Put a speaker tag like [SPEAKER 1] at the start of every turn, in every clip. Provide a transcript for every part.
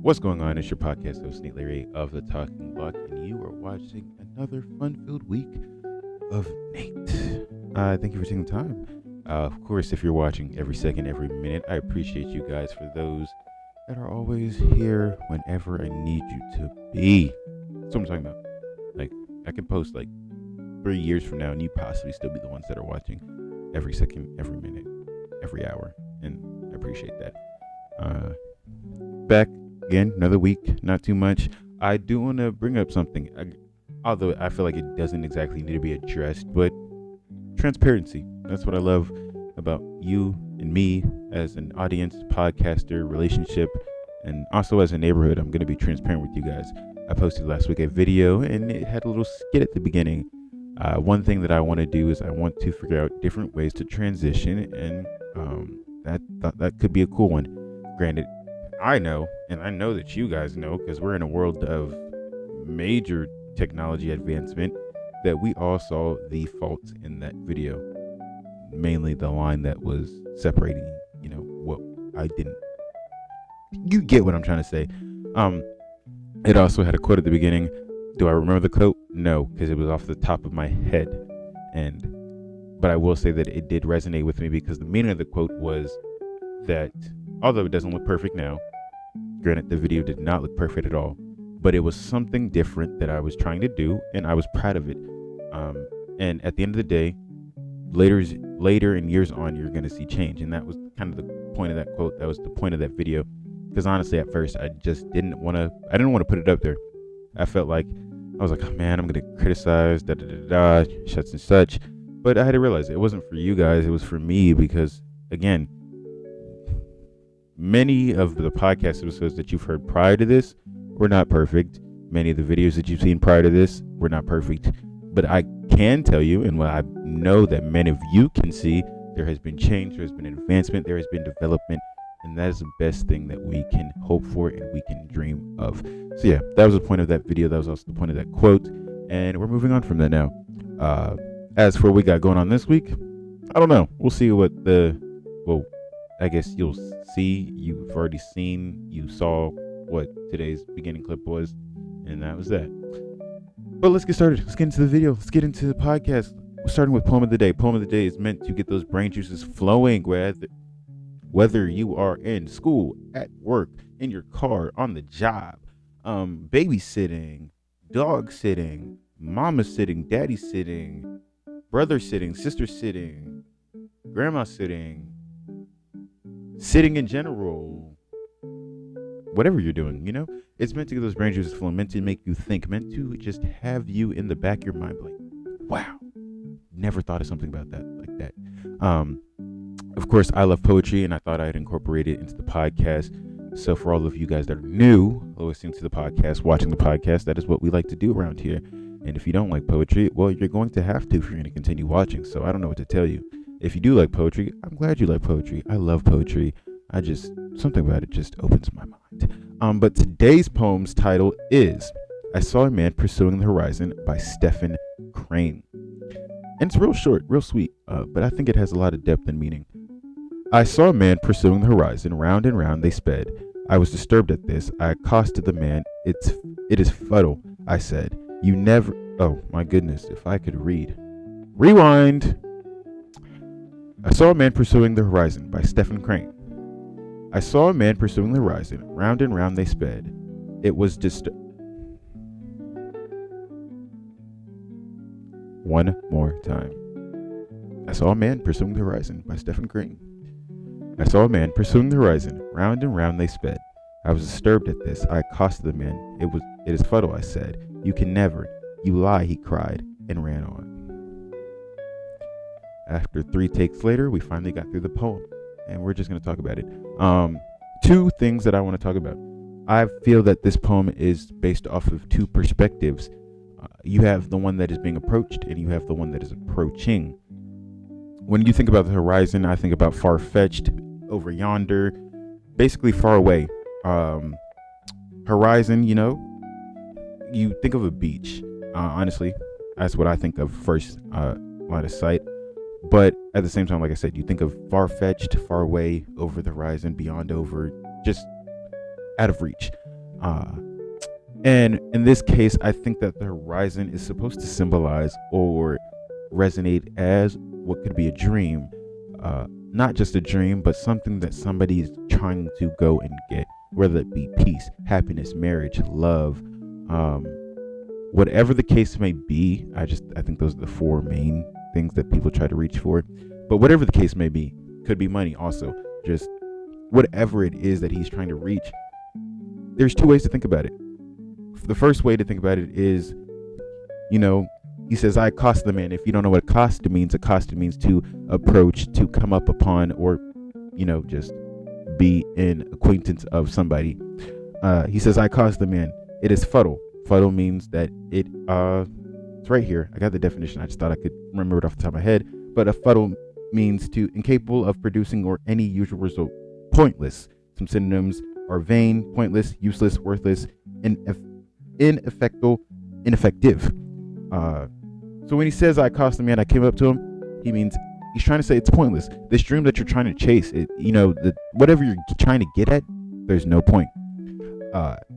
[SPEAKER 1] What's going on? It's your podcast host, Nathaniel Larrieu of TheTalkin'Block, and you are watching another fun-filled week of Nate. Thank you for taking the time. Of course, if you're watching every second, every minute, I appreciate you guys. For those that are always here whenever I need you to be. That's what I'm talking about. Like, I can post like 3 years from now, and you possibly still be the ones that are watching every second, every minute, every hour, and I appreciate that. Back again, another week, not too much. I do want to bring up something, although I feel like it doesn't exactly need to be addressed, but transparency. That's what I love about you and me as an audience, podcaster, relationship, and also as a neighborhood. I'm going to be transparent with you guys. I posted last week a video, and it had a little skit at the beginning. One thing that I want to do is I want to figure out different ways to transition, and that could be a cool one. Granted, I know, and I know that you guys know, because we're in a world of major technology advancement, that we all saw the faults in that video. Mainly the line that was separating, what I didn't. You get what I'm trying to say. It also had a quote at the beginning. Do I remember the quote? No, because it was off the top of my head. But I will say that it did resonate with me, because the meaning of the quote was that although it doesn't look perfect now, granted, the video did not look perfect at all, but it was something different that I was trying to do, and I was proud of it. And at the end of the day, later in years on, you're going to see change. And that was kind of the point of that quote. That was the point of that video. Because honestly, at first, I just didn't want to put it up there. I felt like, I was like, oh man, I'm going to criticize, such and such. But I had to realize it wasn't for you guys. It was for me, because again, many of the podcast episodes that you've heard prior to this were not perfect. Many of the videos that you've seen prior to this were not perfect. But I can tell you, and what I know that many of you can see, there has been change, there has been advancement, there has been development, and that is the best thing that we can hope for and we can dream of. So yeah, that was the point of that video. That was also the point of that quote, and we're moving on from that now. As for what we got going on this week, I don't know. We'll see I guess you'll see. You've already seen. You saw what today's beginning clip was, and that was that. But let's get started. Let's get into the video. Let's get into the podcast. We're starting with Poem of the Day. Poem of the Day is meant to get those brain juices flowing, whether you are in school, at work, in your car, on the job, babysitting, dog sitting, mama sitting, daddy sitting, brother sitting, sister sitting, grandma sitting in general, whatever you're doing, it's meant to get those brain juices flowing, meant to make you think, meant to just have you in the back of your mind like, wow, never thought of something about that like that. Of course, I love poetry, and I thought I'd incorporate it into the podcast. So for all of you guys that are new, listening to the podcast, watching the podcast, that is what we like to do around here. And if you don't like poetry, well, you're going to have to if you're going to continue watching. So I don't know what to tell you. If you do like poetry, I'm glad you like poetry. I love poetry. Something about it just opens my mind. But today's poem's title is I Saw a Man Pursuing the Horizon by Stephan Crane. And it's real short, real sweet, but I think it has a lot of depth and meaning. I saw a man pursuing the horizon, round and round they sped. I was disturbed at this. I accosted the man. It is futile, I said. You never... Oh, my goodness, if I could read. Rewind! I Saw a Man Pursuing the Horizon by Stephan Crane. I saw a man pursuing the horizon, round and round they sped. It was One more time. I saw a man pursuing the horizon by Stephan Crane. I saw a man pursuing the horizon, round and round they sped. I was disturbed at this. I accosted the man. It is futile, I said. You can never. You lie, he cried, and ran on. After 3 takes later, we finally got through the poem, and we're just going to talk about it. 2 things that I want to talk about. I feel that this poem is based off of 2 perspectives. You have the one that is being approached, and you have the one that is approaching. When you think about the horizon, I think about far-fetched, over yonder, basically far away. Horizon, you think of a beach. Honestly, that's what I think of first, line of sight. But at the same time, like I said, you think of far-fetched, far away, over the horizon, beyond, over, just out of reach. And in this case, I think that the horizon is supposed to symbolize or resonate as what could be a dream. Not just a dream, but something that somebody is trying to go and get, whether it be peace, happiness, marriage, love, whatever the case may be. I think those are the four main things that people try to reach for. But whatever the case may be, could be money also. Just whatever it is that he's trying to reach, there's two ways to think about it. The first way to think about it is, he says, I accost the man. If you don't know what accost means to approach, to come up upon, or, just be in acquaintance of somebody. He says, I accost the man. It is fuddle. Fuddle means that it's right here. I got the definition. I just thought I could remember it off the top of my head. But a fuddle means to incapable of producing or any usual result. Pointless. Some synonyms are vain, pointless, useless, worthless, ineffective. So when he says I accost the man, I came up to him, he means he's trying to say it's pointless. This dream that you're trying to chase, whatever you're trying to get at, there's no point.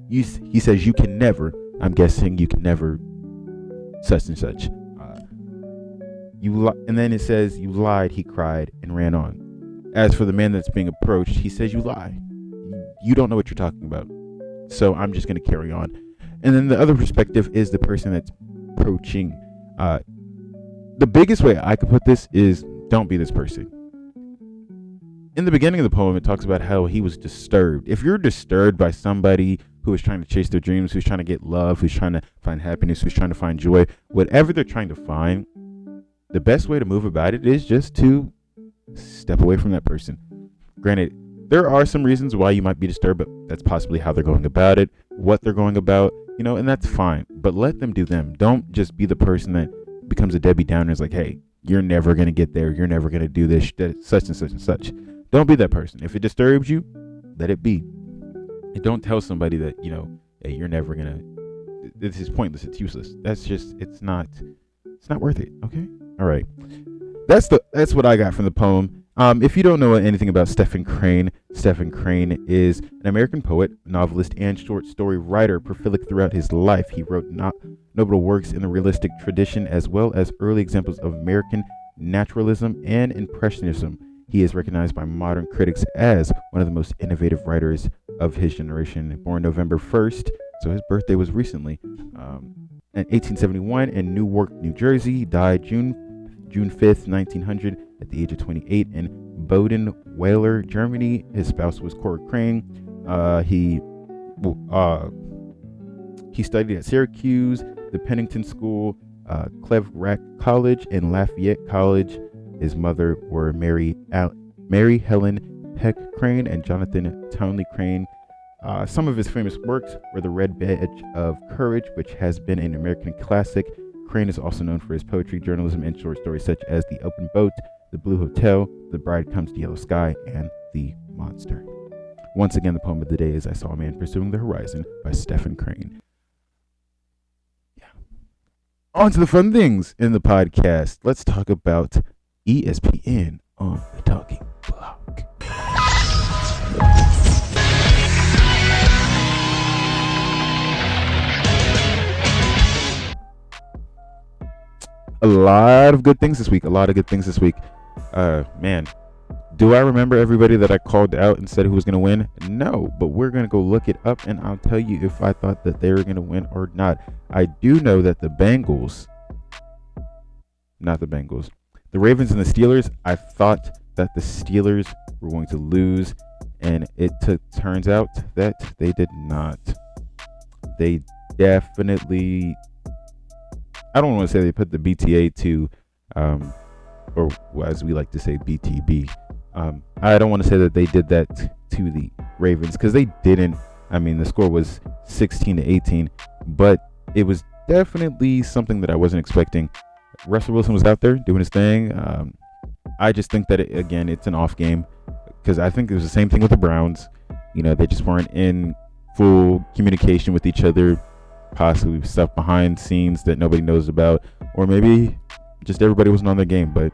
[SPEAKER 1] He says you can never, I'm guessing you can never such and such. And then it says you lied, he cried, and ran on. As for the man that's being approached, he says you lie. You don't know what you're talking about. So I'm just going to carry on. And then the other perspective is the person that's approaching. The biggest way I could put this is don't be this person. In the beginning of the poem, it talks about how he was disturbed. If you're disturbed by somebody who is trying to chase their dreams, who's trying to get love, who's trying to find happiness, who's trying to find joy, whatever they're trying to find, the best way to move about it is just to step away from that person. Granted, there are some reasons why you might be disturbed, but that's possibly how they're going about it, what they're going about, and that's fine. But let them do them. Don't just be the person that becomes a Debbie Downer and is like, hey, you're never going to get there. You're never going to do this, such and such and such. Don't be that person. If it disturbs you, let it be. And don't tell somebody that, hey, you're never going to, this is pointless. It's useless. That's just, it's not worth it. Okay. All right. That's what I got from the poem. If you don't know anything about Stephan Crane is an American poet, novelist, and short story writer, prolific throughout his life. He wrote notable works in the realistic tradition, as well as early examples of American naturalism and impressionism. He is recognized by modern critics as one of the most innovative writers of his generation. Born November 1st, so his birthday was recently, in 1871 in Newark, New Jersey. He died June 5th, 1900, at the age of 28 in Boden-Weiler, Germany. His spouse was Cora Crane. He studied at Syracuse, the Pennington School, Cleverack College, and Lafayette College. His mother were Mary Helen Peck Crane and Jonathan Townley Crane. Some of his famous works were The Red Badge of Courage, which has been an American classic. Crane is also known for his poetry, journalism, and short stories such as The Open Boat, The Blue Hotel, The Bride Comes to Yellow Sky, and The Monster. Once again, the poem of the day is I Saw a Man Pursuing the Horizon by Stephan Crane. Yeah. On to the fun things in the podcast. Let's talk about ESPN on the Talking Block. A lot of good things this week. Man, do I remember everybody that I called out and said who was going to win? No, but we're going to go look it up, and I'll tell you if I thought that they were going to win or not. I do know that the Ravens and the Steelers, I thought that the Steelers were going to lose, and it turns out that they did not. They definitely, I don't want to say they put the BTA to, or as we like to say, BTB. I don't want to say that they did that to the Ravens, because they didn't. I mean, the score was 16-18, but it was definitely something that I wasn't expecting. Russell Wilson was out there doing his thing. I just think that, it's an off game, because I think it was the same thing with the Browns. They just weren't in full communication with each other. Possibly stuff behind scenes that nobody knows about, or maybe just everybody wasn't on their game. But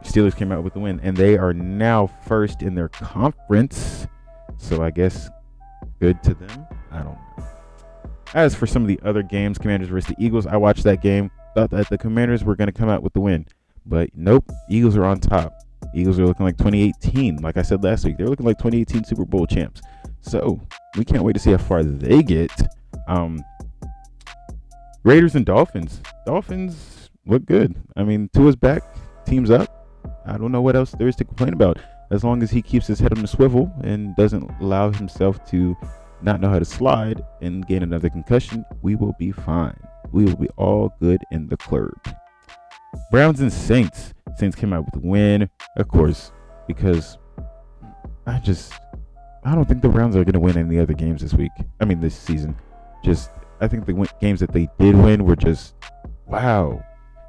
[SPEAKER 1] Steelers came out with the win, and they are now first in their conference, so I guess good to them. I don't know. As for some of the other games, Commanders versus the Eagles, I watched that game. Thought that the Commanders were going to come out with the win. But nope, Eagles are on top. Eagles are looking like 2018. Like I said last week, they're looking like 2018 Super Bowl champs. So we can't wait to see how far they get. Raiders and Dolphins. Dolphins look good. I mean, Tua's back. Team's up. I don't know what else there is to complain about. As long as he keeps his head on the swivel and doesn't allow himself to not know how to slide and gain another concussion, we will be fine. We will be all good in the club. Browns and Saints. Saints came out with a win, of course, because I don't think the Browns are going to win any other games this season. I think the games that they did win were just, wow,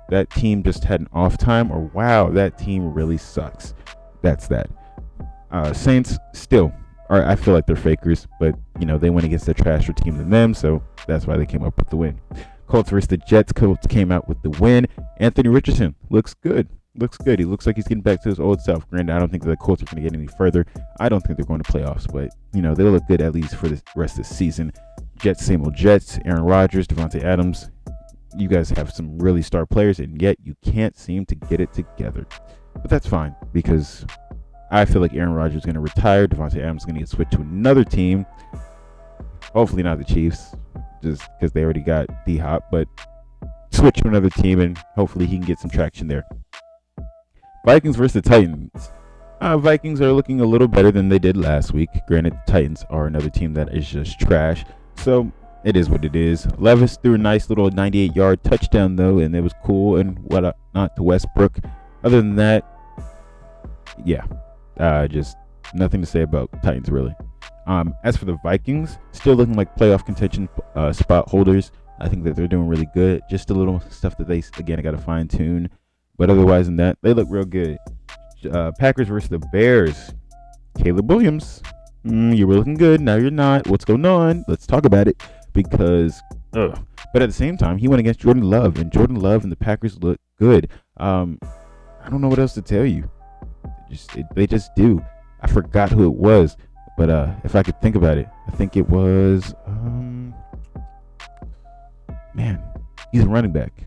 [SPEAKER 1] that team just had an off time, or wow, that team really sucks. That's that. Saints still are, I feel like they're fakers, but they went against a trashier team than them, so that's why they came up with the win. Colts versus the Jets. Colts came out with the win. Anthony Richardson looks good. He looks like he's getting back to his old self. Granted, I don't think the Colts are going to get any further. I don't think they're going to playoffs, but they look good at least for the rest of the season. Jets, same old Jets. Aaron Rodgers, Devontae Adams. You guys have some really star players, and yet you can't seem to get it together. But that's fine, because I feel like Aaron Rodgers is going to retire. Devontae Adams is going to get switched to another team. Hopefully not the Chiefs, just because they already got D-Hop, but switch to another team, and hopefully he can get some traction there. Vikings versus the Titans. Vikings are looking a little better than they did last week. Granted, the Titans are another team that is just trash, so it is what it is. Levis threw a nice little 98-yard touchdown, though, and it was cool and whatnot to Westbrook. Other than that, yeah, just nothing to say about Titans, really. As for the Vikings, still looking like playoff contention spot holders. I think that they're doing really good. Just a little stuff that they, again, got to fine-tune. But otherwise than that, they look real good. Packers versus the Bears. Caleb Williams. You were looking good. Now you're not. What's going on? Let's talk about it. Because, but at the same time, he went against Jordan Love. And Jordan Love and the Packers look good. I don't know what else to tell you. They just do. I forgot who it was. But if I could think about it, I think it was, he's a running back.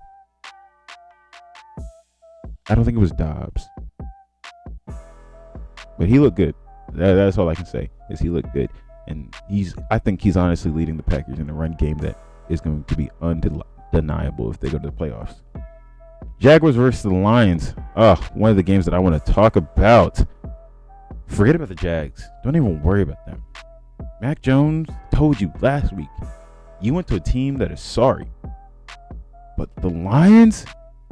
[SPEAKER 1] I don't think it was Dobbs. But he looked good. That's all I can say, is he looked good. And I think he's honestly leading the Packers in a run game that is going to be undeniable if they go to the playoffs. Jaguars versus the Lions. One of the games that I want to talk about. Forget about the Jags. Don't even worry about them. Mac Jones told you last week, you went to a team that is sorry. But the Lions,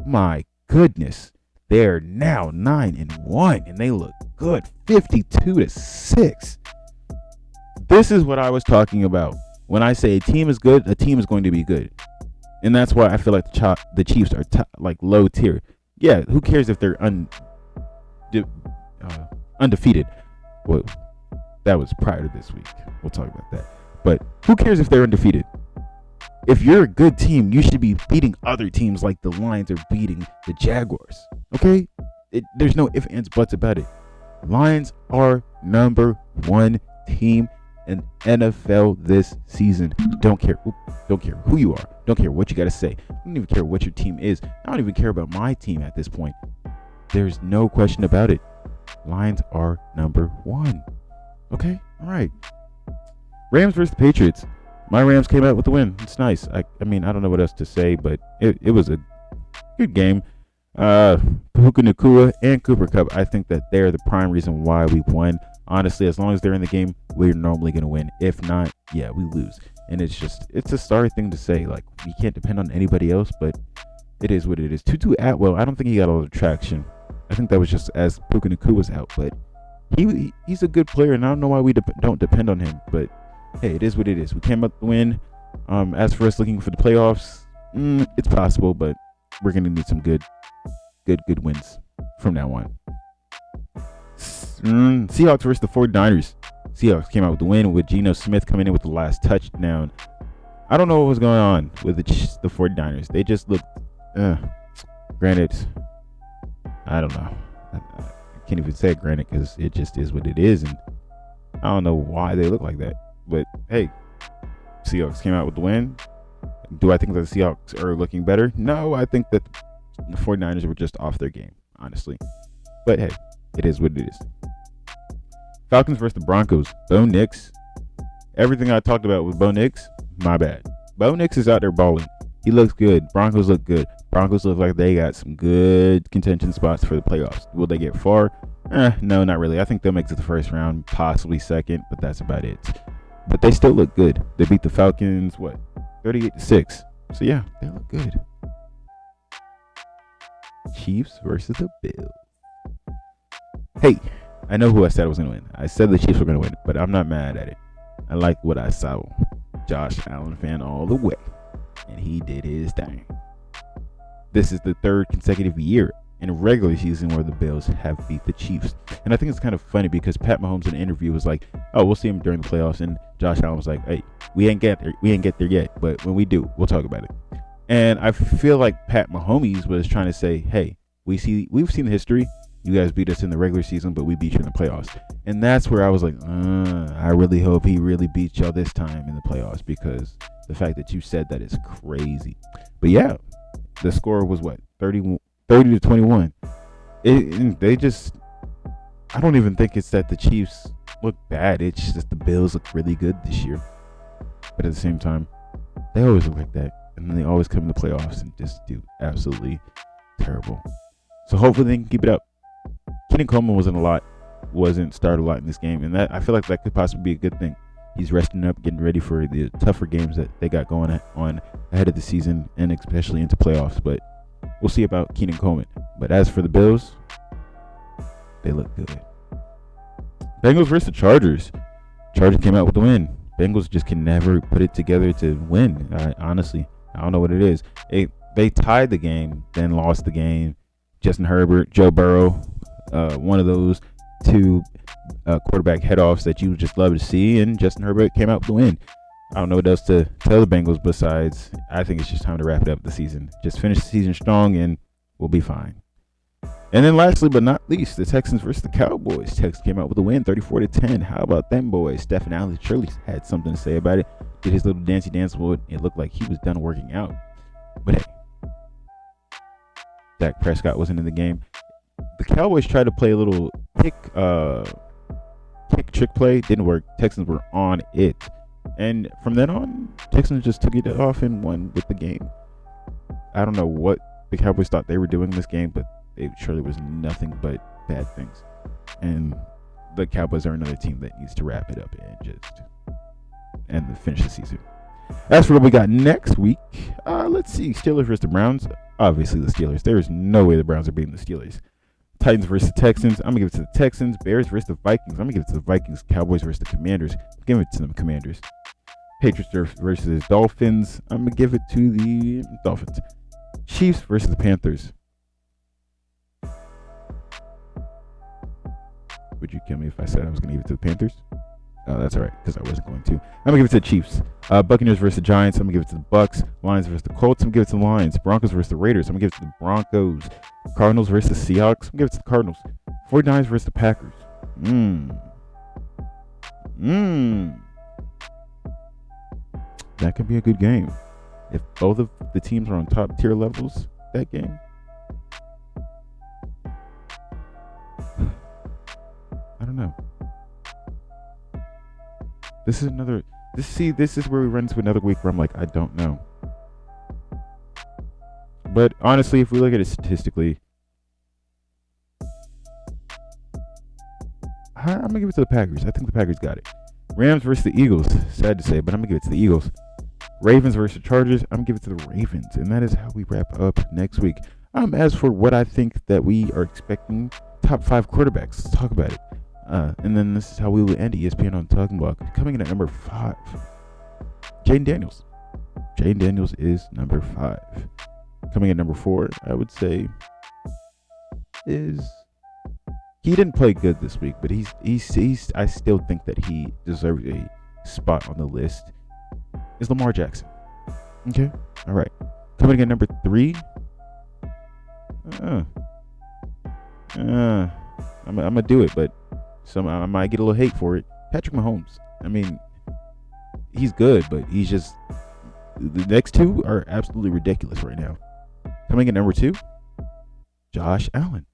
[SPEAKER 1] my goodness, they're now 9-1, and they look good, 52-6. This is what I was talking about. When I say a team is good, a team is going to be good. And that's why I feel like the Chiefs are low tier. Yeah, who cares if they're undefeated? Well, that was prior to this week. We'll talk about that. But who cares if they're undefeated? If you're a good team, you should be beating other teams like the Lions are beating the Jaguars. Okay? There's no ifs, ands, buts about it. Lions are number one team in NFL this season. Don't care who you are. Don't care what you got to say. I don't even care what your team is. I don't even care about my team at this point. There's no question about it. Lions are number one. Okay? All right. Rams versus the Patriots. My Rams came out with the win. It's nice. I don't know what else to say, but it was a good game. Puka Nacua and Cooper Kupp, I think that they're the prime reason why we won. Honestly, as long as they're in the game, we're normally going to win. If not, yeah, we lose. And it's a sorry thing to say. Like, we can't depend on anybody else, but it is what it is. Tutu Atwell, I don't think he got a lot of traction. I think that was just as Puka Nacua was out, but he's a good player, and I don't know why we don't depend on him, but hey, it is what it is. We came up to win. As for us looking for the playoffs, it's possible, but we're going to need some good wins from now on. Seahawks versus the 49ers. Seahawks came out with the win with Geno Smith coming in with the last touchdown. I don't know what was going on with the 49ers. They just looked, granted, I don't know. I can't even say granted because it just is what it is, and I don't know why they look like that. But hey, Seahawks came out with the win. Do I think that the Seahawks are looking better? No, I think that the 49ers were just off their game, honestly. But hey, it is what it is. Falcons versus the Broncos. Bo Nix. Everything I talked about with Bo Nix, my bad. Bo Nix is out there balling. He looks good. Broncos look good. Broncos look like they got some good contention spots for the playoffs. Will they get far? No, not really. I think they'll make it to the first round, possibly second, but that's about it. But they still look good. They beat the Falcons, 38-6. So yeah, they look good. Chiefs versus the Bills. Hey, I know who I said was going to win. I said the Chiefs were going to win, but I'm not mad at it. I like what I saw. Josh Allen fan all the way. And he did his thing. This is the third consecutive year in a regular season where the Bills have beat the Chiefs. And I think it's kind of funny because Pat Mahomes in an interview was like, oh, we'll see him during the playoffs. And Josh Allen was like, hey, we ain't get there yet. But when we do, we'll talk about it. And I feel like Pat Mahomes was trying to say, hey, we've seen the history. You guys beat us in the regular season, but we beat you in the playoffs. And that's where I was like, I really hope he really beats y'all this time in the playoffs, because the fact that you said that is crazy. But yeah, the score was 30-21. I don't even think it's that the Chiefs look bad. It's just the Bills look really good this year. But at the same time, they always look like that. And then they always come in the playoffs and just do absolutely terrible. So hopefully they can keep it up. Keenan Coleman wasn't started a lot in this game, and that I feel like that could possibly be a good thing. He's resting up, getting ready for the tougher games that they got going on ahead of the season, and especially into playoffs. But we'll see about Keenan Coleman. But as for the Bills, they look good. Bengals versus the Chargers. Chargers came out with the win. Bengals just can never put it together to win. Honestly, I don't know what it is. They tied the game, then lost the game. Justin Herbert, Joe Burrow, one of those two quarterback head-offs that you just love to see, and Justin Herbert came out with the win. I don't know what else to tell the Bengals besides I think it's just time to wrap it up the season. Just finish the season strong and we'll be fine. And then lastly but not least, the Texans versus the Cowboys. Texans came out with a win, 34-10. How about them boys? Stephan Crane surely had something to say about it. Did his little dancey dance with it. It looked like he was done working out. But hey, Dak Prescott wasn't in the game. The Cowboys tried to play a little kick trick play. Didn't work. Texans were on it. And from then on, Texans just took it off and won with the game. I don't know what the Cowboys thought they were doing in this game, but it surely was nothing but bad things. And the Cowboys are another team that needs to wrap it up and finish the season. As for what we got next week, let's see. Steelers versus the Browns. Obviously the Steelers. There is no way the Browns are beating the Steelers. Titans versus the Texans. I'm going to give it to the Texans. Bears versus the Vikings. I'm going to give it to the Vikings. Cowboys versus the Commanders. I'm giving it to the Commanders. Patriots versus the Dolphins. I'm going to give it to the Dolphins. Chiefs versus the Panthers. Would you kill me if I said I was going to give it to the Panthers? Oh, that's all right, because I wasn't going to. I'm going to give it to the Chiefs. Buccaneers versus the Giants. I'm going to give it to the Bucks. Lions versus the Colts. I'm going to give it to the Lions. Broncos versus the Raiders. I'm going to give it to the Broncos. Cardinals versus the Seahawks. I'm going to give it to the Cardinals. 49ers versus the Packers. That could be a good game. If both of the teams are on top tier levels, that game. I don't know. This is where we run into another week where I'm like, I don't know. But honestly, if we look at it statistically, I'm going to give it to the Packers. I think the Packers got it. Rams versus the Eagles. Sad to say, but I'm going to give it to the Eagles. Ravens versus the Chargers. I'm going to give it to the Ravens. And that is how we wrap up next week. As for what I think that we are expecting, top 5 quarterbacks. Let's talk about it. And then this is how we will end ESPN on TheTalkin'Block. Coming in at number 5, Jaden Daniels. Jaden Daniels is number 5. Coming at number 4, I would say, is he didn't play good this week, but he's I still think that he deserves a spot on the list. Is Lamar Jackson. Okay, all right. Coming in at number 3, I'm gonna do it, but I might get a little hate for it. Patrick Mahomes. I mean, he's good, but he's just, the next two are absolutely ridiculous right now. Coming in number 2, Josh Allen.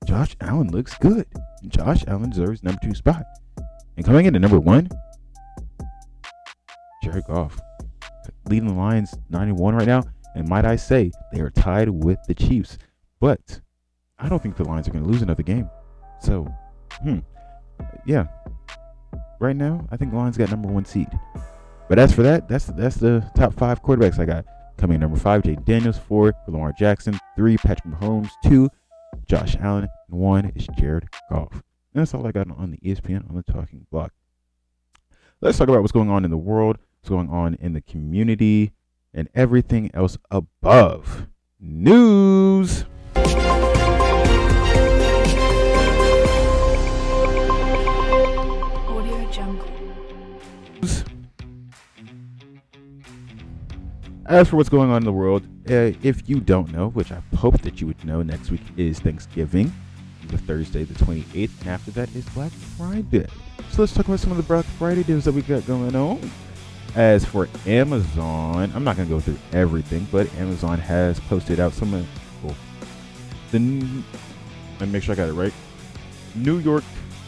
[SPEAKER 1] Josh Allen looks good. Josh Allen deserves number 2 spot. And coming in at number 1, Jared Goff. Leading the Lions 91 right now. And might I say, they are tied with the Chiefs. But I don't think the Lions are going to lose another game. So, yeah. Right now, I think the Lions got number 1 seed. But as for that, that's the top 5 quarterbacks I got. Coming in number 5, Jay Daniels. 4, Lamar Jackson. 3, Patrick Mahomes. 2, Josh Allen. And 1 is Jared Goff. And that's all I got on the ESPN on the Talking Block. Let's talk about what's going on in the world, what's going on in the community, and everything else above. News.
[SPEAKER 2] Audio Jungle.
[SPEAKER 1] As for what's going on in the world, if you don't know, which I hope that you would know, next week is Thanksgiving, the Thursday the 28th, and after that is Black Friday. So let's talk about some of the Black Friday deals that we got going on. As for Amazon, I'm not going to go through everything, but Amazon has posted out some of let me make sure I got it right. New York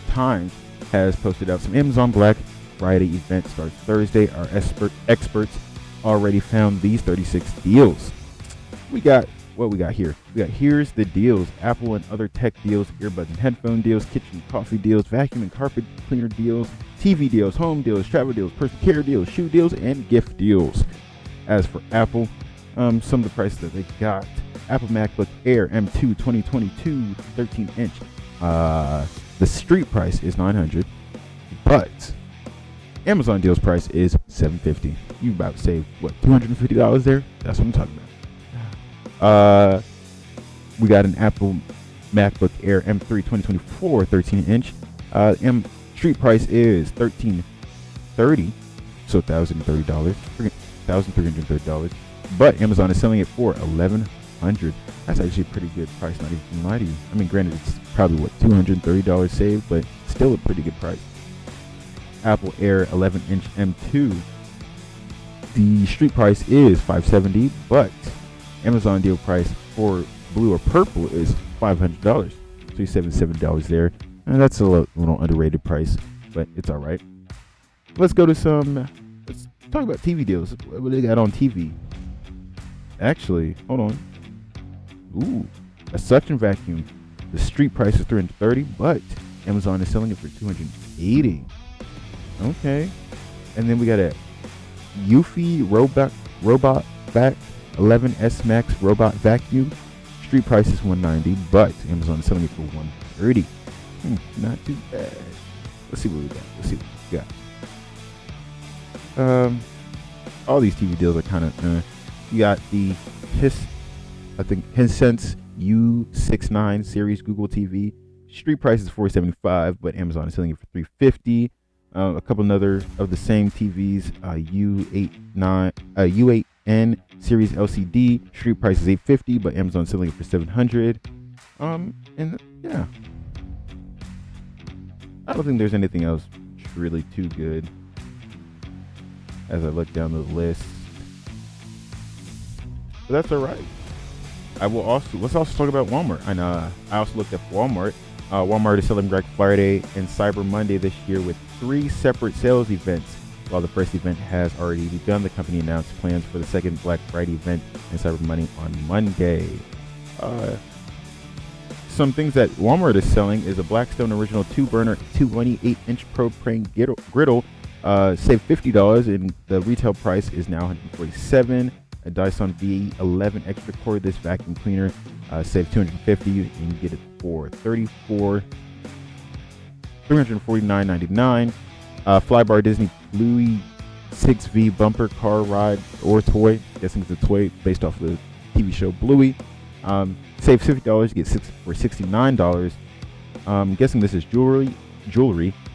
[SPEAKER 1] Times has posted out some Amazon Black Friday event starts Thursday. Our experts already found these 36 deals. We got what we got here. We got here's the deals: Apple and other tech deals, earbuds and headphone deals, kitchen and coffee deals, vacuum and carpet cleaner deals, TV deals, home deals, travel deals, personal care deals, shoe deals, and gift deals. As for Apple, some of the prices that they got: Apple MacBook Air M2 2022 13-inch. The street price is $900, but Amazon deals price is $750. You about to save what, $250 there? That's what I'm talking about. We got an Apple MacBook Air M3 2024 13-inch. Street price is $1,330, so $1,030, $1,330. But Amazon is selling it for $1,100. That's actually a pretty good price. Not even gonna lie to you. I mean, granted, it's probably what, $230 saved, but still a pretty good price. Apple Air 11-inch M2. The street price is $570, but Amazon deal price for blue or purple is $500. So you're saving $7 there. And that's a little underrated price, but it's all right. Let's go to let's talk about TV deals. What do they got on TV? Actually, hold on. Ooh, a suction vacuum. The street price is $330, but Amazon is selling it for $280. Okay. And then we got a Eufy Robot Vac 11S Max Robot Vacuum. Street price is $190, but Amazon is selling it for $130. Not too bad. Let's see what we got. All these TV deals are kind of. You got the Hisense U69 series Google TV. Street price is $475, but Amazon is selling it for $350. A couple other of the same TVs, U8N series LCD. Street price is $850, but Amazon is selling it for $700. And yeah, I don't think there's anything else really too good as I look down the list. But that's all right. Let's also talk about Walmart. And I also looked up Walmart. Walmart is selling Black Friday and Cyber Monday this year with 3 separate sales events. While the first event has already begun, the company announced plans for the second Black Friday event and Cyber Monday on Monday. Some things that Walmart is selling is a Blackstone Original 2-burner 228-inch propane griddle. Save $50, and the retail price is now $147. A Dyson V11 extra cordless vacuum cleaner, save $250, and you get it for $349.99. Flybar Disney Bluey 6V bumper car ride or toy. Guessing it's a toy based off of the TV show Bluey. Save $50, get for $69. Guessing this is jewelry.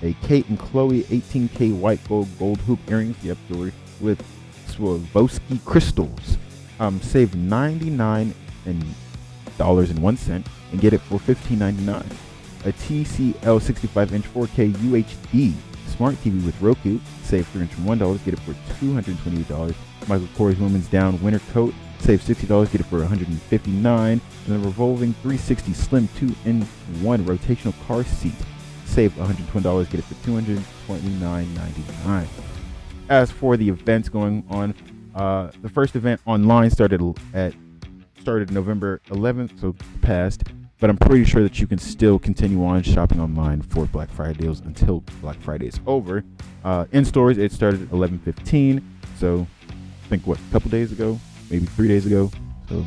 [SPEAKER 1] A Kate and Chloe 18K white gold hoop earrings. Yep, jewelry with Swarovski crystals. Save $99.01 and get it for $15.99. A TCL 65-inch 4K UHD smart TV with Roku. Save $301, get it for $228. Michael Kors women's down winter coat. Save $60, get it for $159. And the revolving 360 slim 2-in-1 rotational car seat. Save $120, get it for $229.99. As for the events going on, the first event online started November 11th, so past. But I'm pretty sure that you can still continue on shopping online for Black Friday deals until Black Friday is over. In stores, it started at 11:15. So I think a couple days ago, maybe 3 days ago. So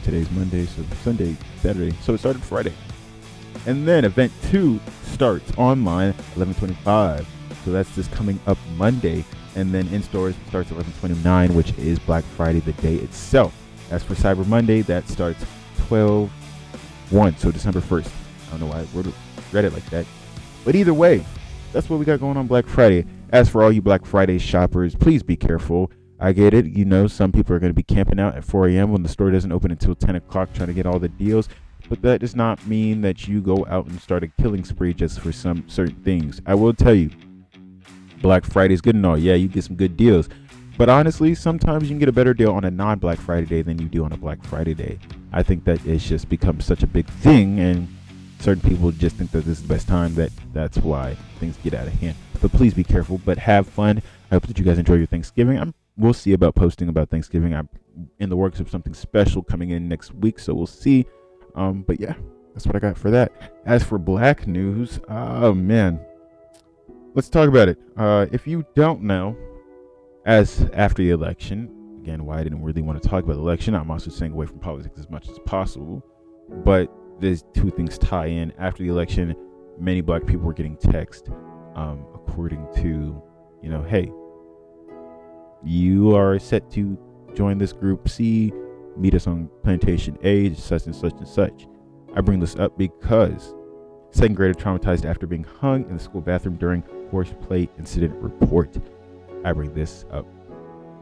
[SPEAKER 1] today's Monday, so Sunday, Saturday. So it started Friday. And then event 2 starts online 11:25. So that's just coming up Monday. And then in stores it starts 11:29, which is Black Friday, the day itself. As for Cyber Monday, that starts 12/1, so December 1st. I don't know why I read it like that. But either way, that's what we got going on Black Friday. As for all you Black Friday shoppers, please be careful. I get it. You know, some people are going to be camping out at 4 a.m. when the store doesn't open until 10 o'clock trying to get all the deals. But that does not mean that you go out and start a killing spree just for some certain things. I will tell you, Black Friday is good and all. Yeah, you get some good deals. But honestly, sometimes you can get a better deal on a non-Black Friday day than you do on a Black Friday day. I think that it's just become such a big thing, and certain people just think that this is the best time, that's why things get out of hand. But please be careful, but have fun. I hope that you guys enjoy your Thanksgiving. We'll see about posting about Thanksgiving. I'm in the works of something special coming in next week, so we'll see. But yeah, that's what I got for that. As for Black news, oh man, let's talk about it. If you don't know, as after the election, again, why I didn't really want to talk about the election, I'm also staying away from politics as much as possible, but there's two things tie in. After the election, many Black people were getting text according to, hey, you are set to join this group C, meet us on plantation A, such and such and such. I bring this up because second grader traumatized after being hung in the school bathroom during horseplay incident report. I bring this up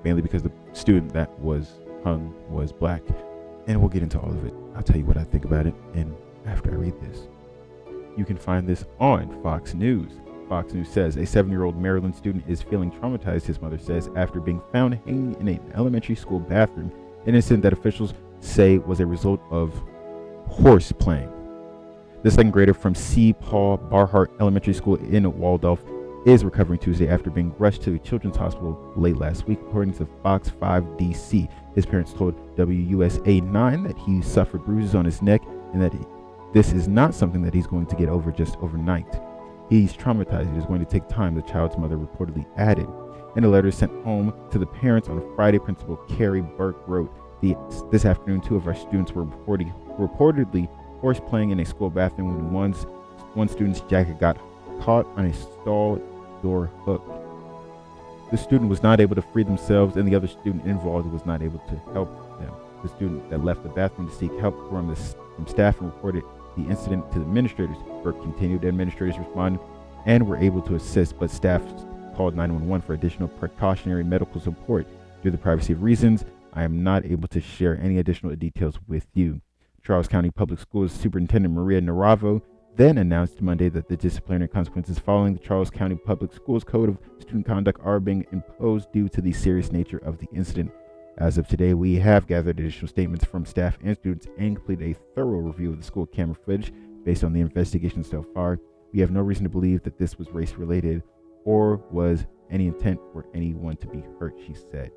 [SPEAKER 1] mainly because the student that was hung was Black, and we'll get into all of it. I'll tell you what I think about it, and after I read this. You can find this on Fox News. Fox News says a 7-year-old Maryland student is feeling traumatized, his mother says, after being found hanging in an elementary school bathroom, an incident that officials say was a result of horse playing. The second grader from C. Paul Barhart Elementary School in Waldorf is recovering Tuesday after being rushed to a children's hospital late last week, according to Fox 5 DC. His parents told WUSA 9 that he suffered bruises on his neck and that this is not something that he's going to get over just overnight. He's traumatized. It is going to take time, the child's mother reportedly added. In a letter sent home to the parents on Friday, Principal Carrie Burke wrote, this afternoon, 2 of our students were reportedly horse playing in a school bathroom when one student's jacket got caught on a stall door hook. The student was not able to free themselves, and the other student involved was not able to help them. The student that left the bathroom to seek help from staff and reported the incident to the administrators. Burke continued. The administrators responded and were able to assist, but staff called 911 for additional precautionary medical support. Due to the privacy of reasons, I am not able to share any additional details with you. Charles County Public Schools Superintendent Maria Naravo then announced Monday that the disciplinary consequences following the Charles County Public Schools Code of Student Conduct are being imposed due to the serious nature of the incident. As of today, we have gathered additional statements from staff and students and completed a thorough review of the school camera footage. Based on the investigation so far, we have no reason to believe that this was race-related or was any intent for anyone to be hurt, she said.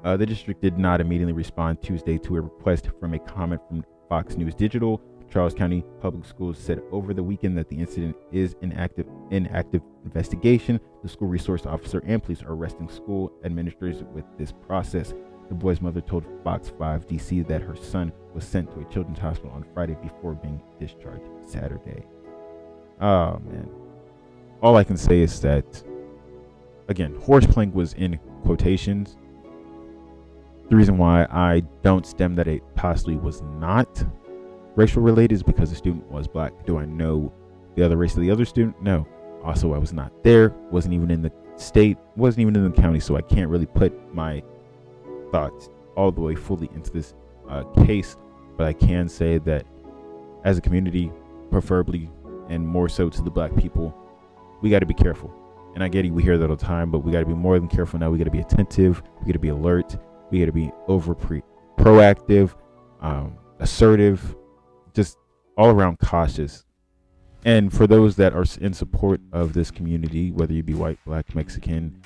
[SPEAKER 1] The district did not immediately respond Tuesday to a request from a comment from Fox News Digital. Charles County Public Schools said over the weekend that the incident is in active investigation. The school resource officer and police are arresting school administrators with this process. The boy's mother told Fox 5 DC that her son was sent to a children's hospital on Friday before being discharged Saturday. Oh man. All I can say is that, again, horseplaying was in quotations. The reason why I don't stem that it possibly was not racial related is because the student was Black. Do I know the other race of the other student? No. Also, I was not there, wasn't even in the state, wasn't even in the county, so I can't really put my thoughts all the way fully into this case. But I can say that as a community, preferably and more so to the Black people, we got to be careful. And I get it, we hear that all the time, but we got to be more than careful now. We got to be attentive. We got to be alert. We got to be proactive, assertive, just all around cautious. And for those that are in support of this community, whether you be white, black, Mexican,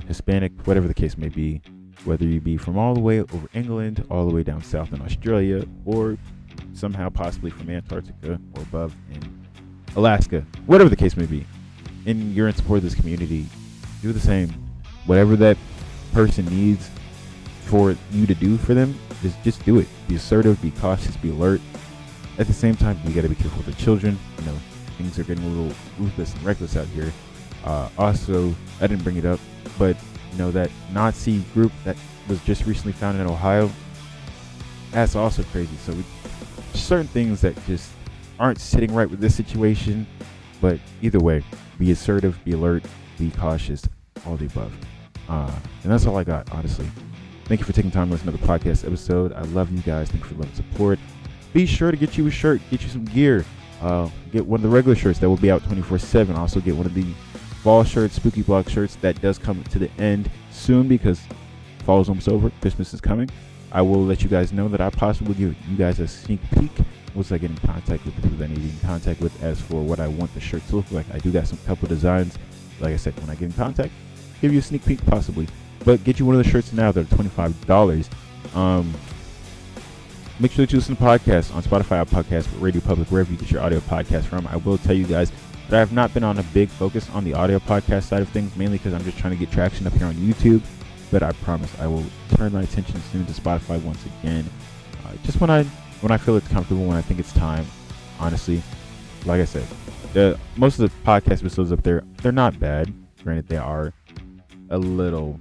[SPEAKER 1] Hispanic, whatever the case may be, whether you be from all the way over England, all the way down south in Australia, or somehow possibly from Antarctica or above in Alaska, whatever the case may be, and you're in support of this community, do the same. Whatever that person needs for you to do for them, just do it. Be assertive, be cautious, be alert. At the same time, we got to be careful with the children. You know, things are getting a little ruthless and reckless out here. Also, I didn't bring it up, but you know, that Nazi group that was just recently found in Ohio, that's also crazy. So certain things that just aren't sitting right with this situation. But either way, be assertive, be alert, be cautious, all the above. And that's all I got, honestly. Thank you for taking time to listen to the podcast episode. I love you guys. Thank you for the love and support. Be sure to get you a shirt, get you some gear. Get one of the regular shirts that will be out 24/7. Also get one of the fall shirts, Spooky Block shirts that does come to the end soon because fall is almost over. Christmas is coming. I will let you guys know that I possibly give you guys a sneak peek once I get in contact with the people that I need to get in contact with. As for what I want the shirt to look like, I do got some couple designs. Like I said, when I get in contact, give you a sneak peek possibly. But get you one of the shirts now that are $25. Make sure that you listen to podcasts on Spotify, Podcast, Radio Public, wherever you get your audio podcast from. I will tell you guys that I have not been on a big focus on the audio podcast side of things, mainly because I'm just trying to get traction up here on YouTube. But I promise I will turn my attention soon to Spotify once again. Just when I feel it's comfortable, when I think it's time. Honestly, like I said, most of the podcast episodes up there, they're not bad. Granted, they are a little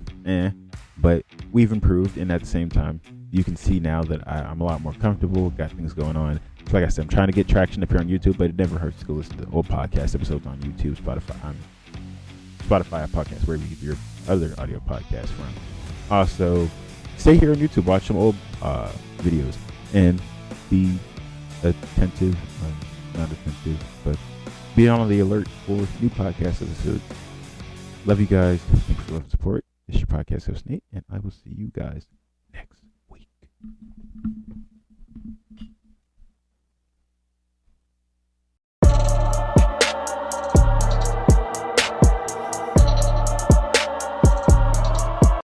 [SPEAKER 1] but we've improved, and at the same time, you can see now that I'm a lot more comfortable, got things going on. So like I said, I'm trying to get traction up here on YouTube, but it never hurts to go listen to old podcast episodes on YouTube, Spotify podcast, wherever you get your other audio podcasts from. Also, stay here on YouTube, watch some old videos, and be attentive, not attentive, but be on the alert for new podcast episodes. Love you guys. Thanks for the love and support. This is your podcast host, Nate, and I will see you guys next week.